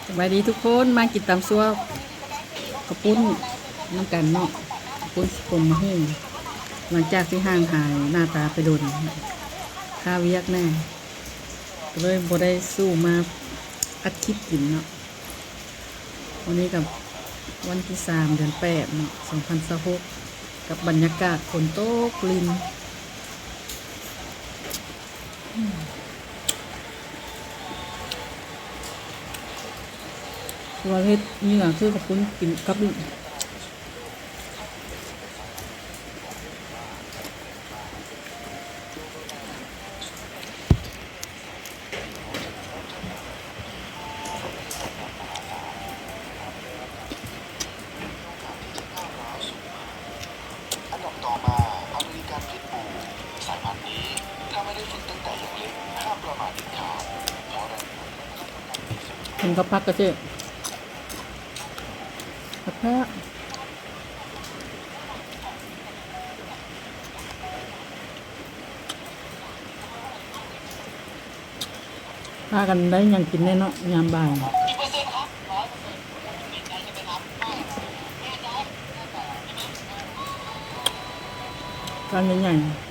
สบายดีทุกคนมากินตำซัวกระปุ้นน้ำกันเนาะกระปุ้นผมมาหุ้งหลังจากที่ห่างหายหน้าตาไปโดนข้าวเวียกแน่ก็เลยบ่ได้สู้มาอัดคลิปกินเนาะวันนี้กับวันที่3 เดือน 8เนาะ2026กับบรรยากาศฝนตกลินตัวเฮ็ดเนื้อคือกับปุ้นกินกับอันดับต่อมาอเมริกันพิทบูลสายพันธุ์นี้ถ้าไม่ได้ฝึกตั้งแต่ยังเล็กห้ามประมาทเด็ดขาดเพราะแรงกินกับพักก็เจ๊พักแพ้พากันได้ยังกินแน่เนาะยามบ่ายการใหญ่ๆ